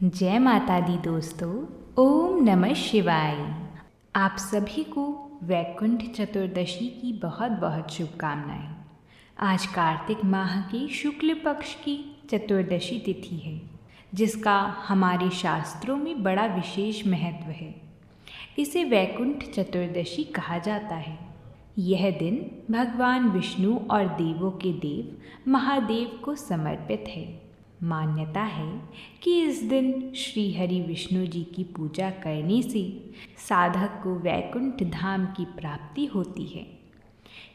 जय माता दी दोस्तों। ओम नमः शिवाय। आप सभी को वैकुंठ चतुर्दशी की बहुत बहुत शुभकामनाएं। आज कार्तिक माह के शुक्ल पक्ष की चतुर्दशी तिथि है, जिसका हमारे शास्त्रों में बड़ा विशेष महत्व है। इसे वैकुंठ चतुर्दशी कहा जाता है। यह दिन भगवान विष्णु और देवों के देव महादेव को समर्पित है। मान्यता है कि इस दिन श्री हरि विष्णु जी की पूजा करने से साधक को वैकुंठ धाम की प्राप्ति होती है।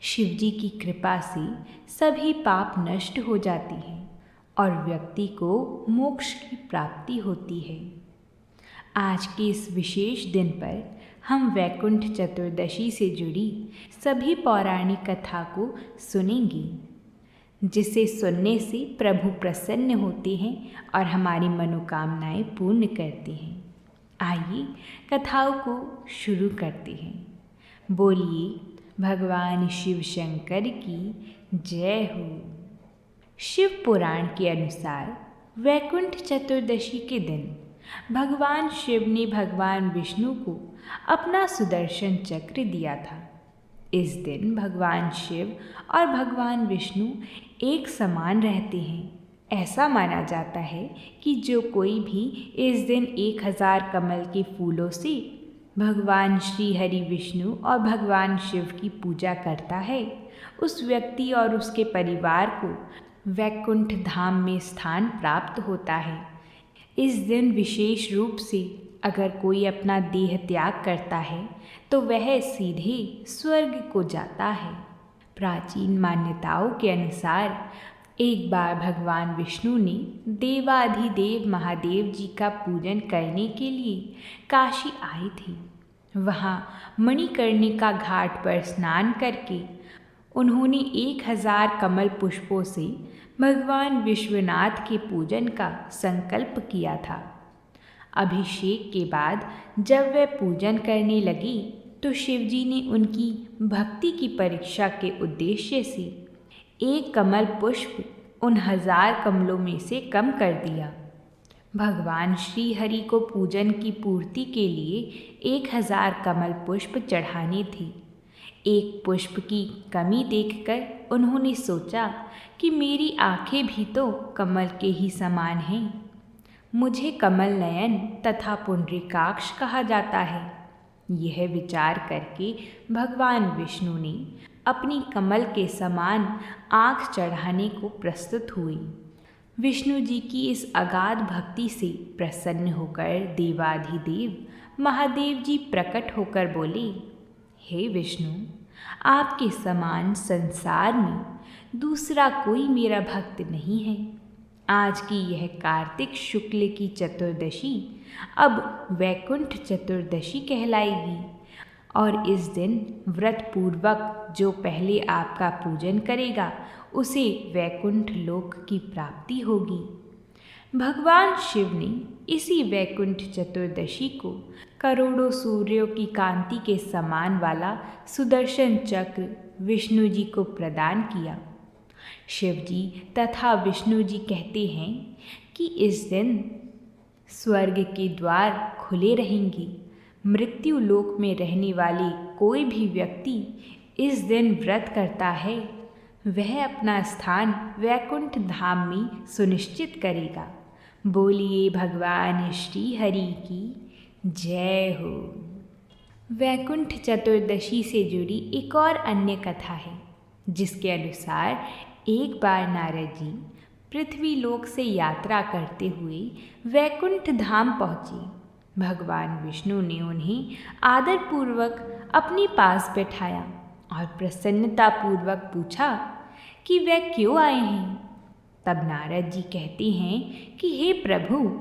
शिव जी की कृपा से सभी पाप नष्ट हो जाती हैं और व्यक्ति को मोक्ष की प्राप्ति होती है। आज के इस विशेष दिन पर हम वैकुंठ चतुर्दशी से जुड़ी सभी पौराणिक कथा को सुनेंगे, जिसे सुनने से प्रभु प्रसन्न होते हैं और हमारी मनोकामनाएं पूर्ण करते हैं। आइए कथाओं को शुरू करते हैं। बोलिए भगवान शिव शंकर की जय हो। शिव पुराण के अनुसार वैकुंठ चतुर्दशी के दिन भगवान शिव ने भगवान विष्णु को अपना सुदर्शन चक्र दिया था। इस दिन भगवान शिव और भगवान विष्णु एक समान रहते हैं। ऐसा माना जाता है कि जो कोई भी इस दिन 1000 कमल के फूलों से भगवान श्री हरि विष्णु और भगवान शिव की पूजा करता है, उस व्यक्ति और उसके परिवार को वैकुंठ धाम में स्थान प्राप्त होता है। इस दिन विशेष रूप से अगर कोई अपना देह त्याग करता है तो वह सीधे स्वर्ग को जाता है। प्राचीन मान्यताओं के अनुसार एक बार भगवान विष्णु ने देवाधिदेव महादेव जी का पूजन करने के लिए काशी आए थे। वहाँ मणिकर्णिका घाट पर स्नान करके उन्होंने 1000 कमल पुष्पों से भगवान विश्वनाथ के पूजन का संकल्प किया था। अभिषेक के बाद जब वह पूजन करने लगी तो शिवजी ने उनकी भक्ति की परीक्षा के उद्देश्य से एक कमल पुष्प उन 1000 कमलों में से कम कर दिया। भगवान श्री हरि को पूजन की पूर्ति के लिए 1000 कमल पुष्प चढ़ाने थे। एक पुष्प की कमी देखकर उन्होंने सोचा कि मेरी आंखें भी तो कमल के ही समान हैं। मुझे कमल नयन तथा पुंडरीकाक्ष कहा जाता है। यह विचार करके भगवान विष्णु ने अपनी कमल के समान आँख चढ़ाने को प्रस्तुत हुए। विष्णु जी की इस अगाध भक्ति से प्रसन्न होकर देवाधिदेव महादेव जी प्रकट होकर बोले, हे विष्णु, आपके समान संसार में दूसरा कोई मेरा भक्त नहीं है। आज की यह कार्तिक शुक्ल की चतुर्दशी अब वैकुंठ चतुर्दशी कहलाएगी और इस दिन व्रत पूर्वक जो पहले आपका पूजन करेगा उसे वैकुंठ लोक की प्राप्ति होगी। भगवान शिव ने इसी वैकुंठ चतुर्दशी को करोड़ों सूर्यों की कांति के समान वाला सुदर्शन चक्र विष्णु जी को प्रदान किया। शिव जी तथा विष्णु जी कहते हैं कि इस दिन स्वर्ग के द्वार खुले रहेंगे। मृत्यु लोक में रहने वाले कोई भी व्यक्ति इस दिन व्रत करता है, वह अपना स्थान वैकुंठ धाम में सुनिश्चित करेगा। बोलिए भगवान श्री हरि की जय हो। वैकुंठ चतुर्दशी से जुड़ी एक और अन्य कथा है, जिसके अनुसार एक बार नारद जी पृथ्वी लोक से यात्रा करते हुए वैकुंठ धाम पहुँचे। भगवान विष्णु ने उन्हें आदरपूर्वक अपने पास बैठाया और प्रसन्नतापूर्वक पूछा कि वे क्यों आए हैं। तब नारद जी कहते हैं कि हे प्रभु,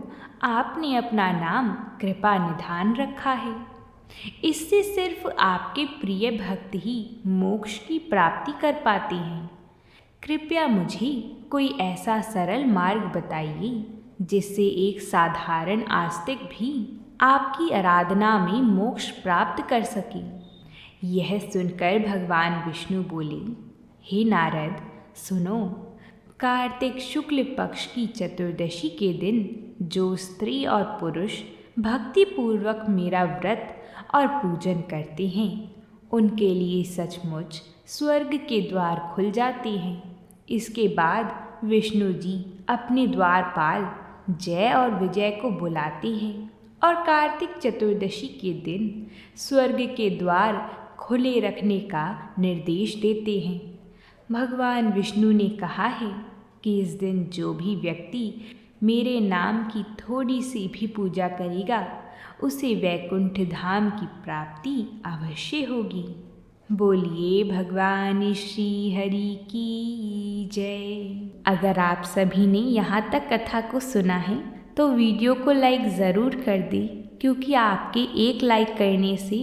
आपने अपना नाम कृपा निधान रखा है। इससे सिर्फ आपके प्रिय भक्त ही मोक्ष की प्राप्ति कर पाते हैं। कृपया मुझे कोई ऐसा सरल मार्ग बताइए जिससे एक साधारण आस्तिक भी आपकी आराधना में मोक्ष प्राप्त कर सके। यह सुनकर भगवान विष्णु बोले, हे नारद, सुनो, कार्तिक शुक्ल पक्ष की चतुर्दशी के दिन जो स्त्री और पुरुष भक्तिपूर्वक मेरा व्रत और पूजन करते हैं उनके लिए सचमुच स्वर्ग के द्वार खुल जाते हैं। इसके बाद विष्णु जी अपने द्वारपाल जय और विजय को बुलाते हैं और कार्तिक चतुर्दशी के दिन स्वर्ग के द्वार खुले रखने का निर्देश देते हैं। भगवान विष्णु ने कहा है कि इस दिन जो भी व्यक्ति मेरे नाम की थोड़ी सी भी पूजा करेगा उसे वैकुंठ धाम की प्राप्ति अवश्य होगी। बोलिए भगवान श्री हरि की जय। अगर आप सभी ने यहाँ तक कथा को सुना है तो वीडियो को लाइक ज़रूर कर दें, क्योंकि आपके एक लाइक करने से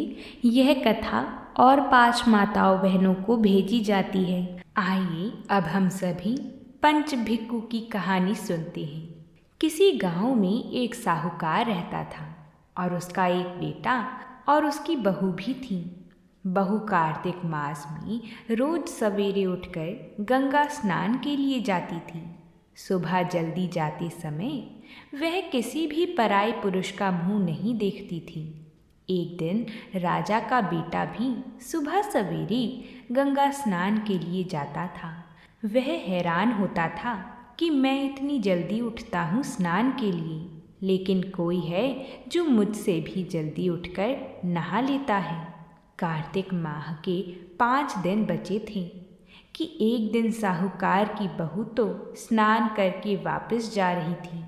यह कथा और 5 माताओं बहनों को भेजी जाती है। आइए अब हम सभी पंच भिक्खु की कहानी सुनते हैं। किसी गांव में एक साहूकार रहता था और उसका एक बेटा और उसकी बहू भी थी। बहू कार्तिक मास में रोज सवेरे उठकर गंगा स्नान के लिए जाती थी। सुबह जल्दी जाते समय वह किसी भी पराये पुरुष का मुंह नहीं देखती थी। एक दिन राजा का बेटा भी सुबह सवेरे गंगा स्नान के लिए जाता था। वह हैरान होता था कि मैं इतनी जल्दी उठता हूँ स्नान के लिए, लेकिन कोई है जो मुझसे भी जल्दी उठकर नहा लेता है। कार्तिक माह के 5 दिन बचे थे कि एक दिन साहूकार की बहू तो स्नान करके वापस जा रही थी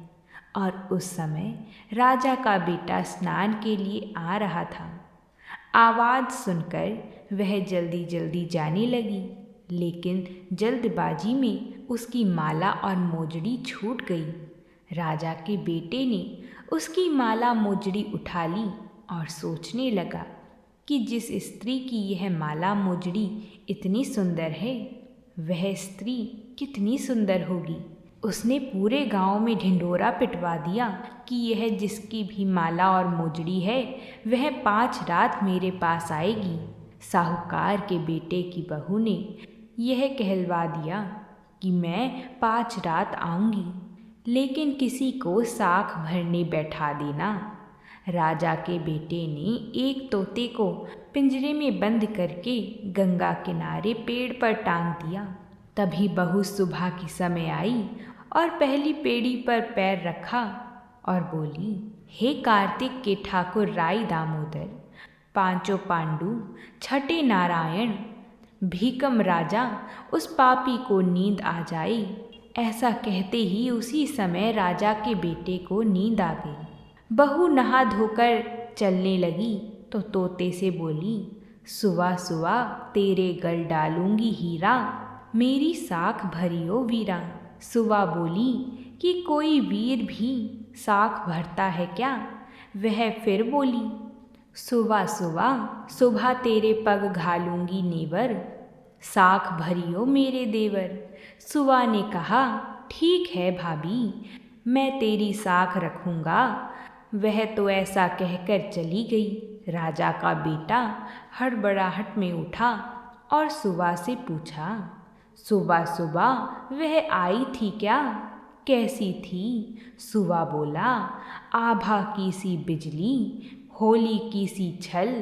और उस समय राजा का बेटा स्नान के लिए आ रहा था। आवाज़ सुनकर वह जल्दी जल्दी जाने लगी, लेकिन जल्दबाजी में उसकी माला और मोजड़ी छूट गई। राजा के बेटे ने उसकी माला मोजड़ी उठा ली और सोचने लगा कि जिस स्त्री की यह माला मोजड़ी इतनी सुंदर है वह स्त्री कितनी सुंदर होगी। उसने पूरे गांव में ढिंढोरा पिटवा दिया कि यह जिसकी भी माला और मोजड़ी है वह 5 रात मेरे पास आएगी। साहूकार के बेटे की बहू ने यह कहलवा दिया कि मैं 5 रात आऊँगी, लेकिन किसी को साख भरने बैठा देना। राजा के बेटे ने एक तोते को पिंजरे में बंद करके गंगा किनारे पेड़ पर टांग दिया। तभी बहू सुबह के समय आई और पहली पेड़ी पर पैर रखा और बोली, हे कार्तिक के ठाकुर राई दामोदर, 5 पांडु, छठे नारायण, भीकम राजा, उस पापी को नींद आ जाए। ऐसा कहते ही उसी समय राजा के बेटे को नींद आ गई। बहू नहा धोकर चलने लगी तो तोते से बोली, सुबह सुबह तेरे गल डालूंगी हीरा, मेरी साख भरियो वीरा। सुबह बोली कि कोई वीर भी साख भरता है क्या? वह फिर बोली, सुबह सुबह सुबह तेरे पग घालूंगी नेवर, साख भरियो मेरे देवर। सुबह ने कहा, ठीक है भाभी, मैं तेरी साख रखूँगा। वह तो ऐसा कहकर चली गई। राजा का बेटा हड़बड़ाहट में उठा और सुबह से पूछा, सुबह सुबह वह आई थी क्या? कैसी थी? सुबह बोला, आभा की सी बिजली, होली की सी छल,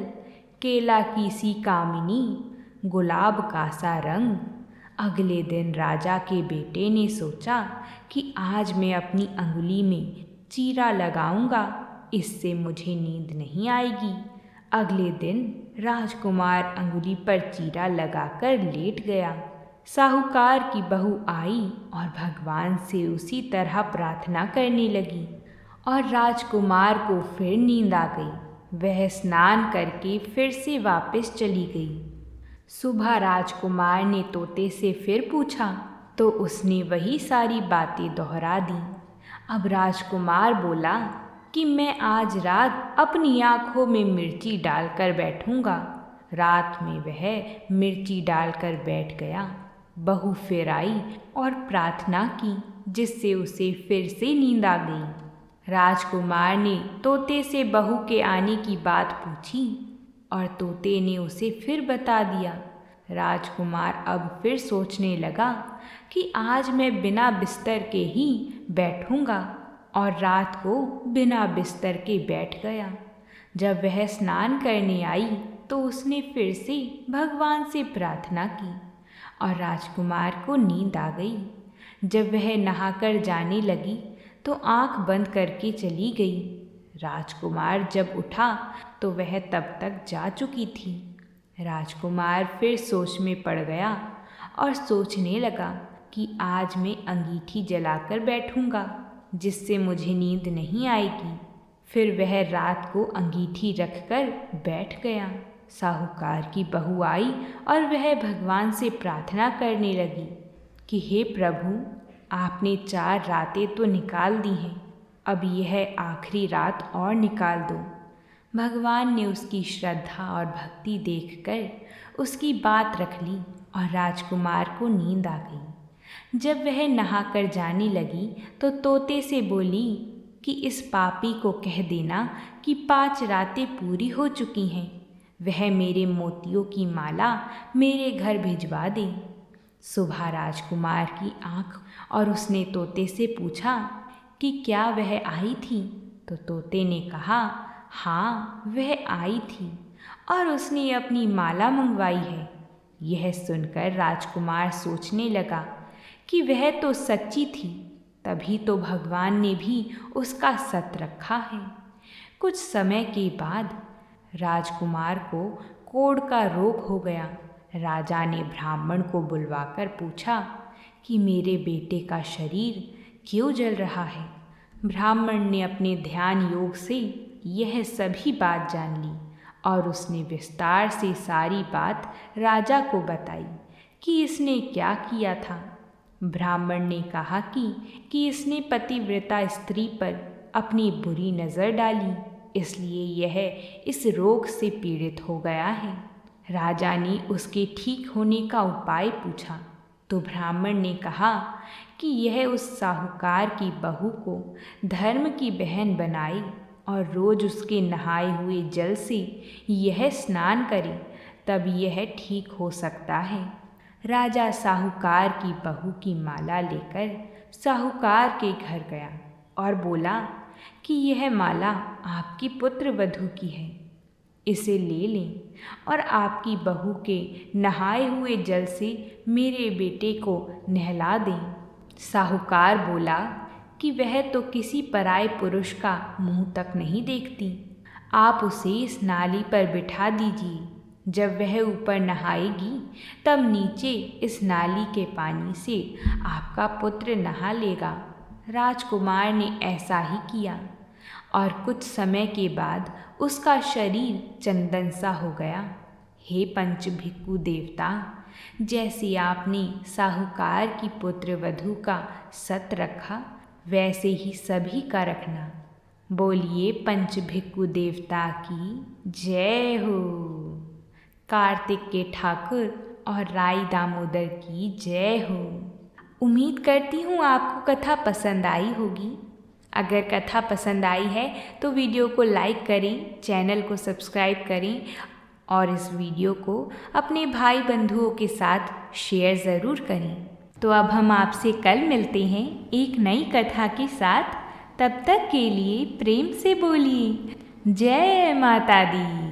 केला की सी कामिनी, गुलाब का सा रंग। अगले दिन राजा के बेटे ने सोचा कि आज मैं अपनी अंगुली में चीरा लगाऊंगा, इससे मुझे नींद नहीं आएगी। अगले दिन राजकुमार अंगुली पर चीरा लगाकर लेट गया। साहूकार की बहू आई और भगवान से उसी तरह प्रार्थना करने लगी और राजकुमार को फिर नींद आ गई। वह स्नान करके फिर से वापस चली गई। सुबह राजकुमार ने तोते से फिर पूछा तो उसने वही सारी बातें दोहरा दी। अब राजकुमार बोला कि मैं आज रात अपनी आँखों में मिर्ची डालकर बैठूंगा। रात में वह मिर्ची डालकर बैठ गया। बहू फिर आई और प्रार्थना की, जिससे उसे फिर से नींद आ गई। राजकुमार ने तोते से बहू के आने की बात पूछी और तोते ने उसे फिर बता दिया। राजकुमार अब फिर सोचने लगा कि आज मैं बिना बिस्तर के ही बैठूंगा। और रात को बिना बिस्तर के बैठ गया। जब वह स्नान करने आई तो उसने फिर से भगवान से प्रार्थना की और राजकुमार को नींद आ गई। जब वह नहाकर जाने लगी तो आंख बंद करके चली गई। राजकुमार जब उठा तो वह तब तक जा चुकी थी। राजकुमार फिर सोच में पड़ गया और सोचने लगा कि आज मैं अंगीठी जलाकर बैठूंगा जिससे मुझे नींद नहीं आएगी। फिर वह रात को अंगीठी रखकर बैठ गया। साहूकार की बहू आई और वह भगवान से प्रार्थना करने लगी कि हे प्रभु, आपने 4 रातें तो निकाल दी हैं, अब यह आखिरी रात और निकाल दो। भगवान ने उसकी श्रद्धा और भक्ति देखकर उसकी बात रख ली और राजकुमार को नींद आ गई। जब वह नहाकर जाने लगी तो तोते से बोली कि इस पापी को कह देना कि 5 रातें पूरी हो चुकी हैं, वह मेरे मोतियों की माला मेरे घर भिजवा दे। सुबह राजकुमार की आँख और उसने तोते से पूछा कि क्या वह आई थी, तो तोते ने कहा हाँ, वह आई थी और उसने अपनी माला मंगवाई है। यह सुनकर राजकुमार सोचने लगा कि वह तो सच्ची थी, तभी तो भगवान ने भी उसका सत रखा है। कुछ समय के बाद राजकुमार को कोढ़ का रोग हो गया। राजा ने ब्राह्मण को बुलवाकर पूछा कि मेरे बेटे का शरीर क्यों जल रहा है। ब्राह्मण ने अपने ध्यान योग से यह सभी बात जान ली और उसने विस्तार से सारी बात राजा को बताई कि इसने क्या किया था। ब्राह्मण ने कहा कि इसने पतिव्रता स्त्री पर अपनी बुरी नज़र डाली, इसलिए यह इस रोग से पीड़ित हो गया है। राजा ने उसके ठीक होने का उपाय पूछा तो ब्राह्मण ने कहा कि यह उस साहूकार की बहू को धर्म की बहन बनाए और रोज़ उसके नहाए हुए जल से यह स्नान करे, तब यह ठीक हो सकता है। राजा साहूकार की बहू की माला लेकर साहूकार के घर गया और बोला कि यह माला आपकी पुत्र वधू की है, इसे ले लें और आपकी बहू के नहाए हुए जल से मेरे बेटे को नहला दें। साहूकार बोला कि वह तो किसी पराये पुरुष का मुंह तक नहीं देखती, आप उसे इस नाली पर बिठा दीजिए। जब वह ऊपर नहाएगी तब नीचे इस नाली के पानी से आपका पुत्र नहा लेगा। राजकुमार ने ऐसा ही किया और कुछ समय के बाद उसका शरीर चंदन सा हो गया। हे पंच भिक्खु देवता, जैसे आपने साहूकार की पुत्र वधू का सत रखा, वैसे ही सभी का रखना। बोलिए पंच भिक्खु देवता की जय हो। कार्तिक के ठाकुर और राई दामोदर की जय हो। उम्मीद करती हूँ आपको कथा पसंद आई होगी। अगर कथा पसंद आई है तो वीडियो को लाइक करें, चैनल को सब्सक्राइब करें और इस वीडियो को अपने भाई बंधुओं के साथ शेयर ज़रूर करें। तो अब हम आपसे कल मिलते हैं एक नई कथा के साथ। तब तक के लिए प्रेम से बोलिए जय माता दी।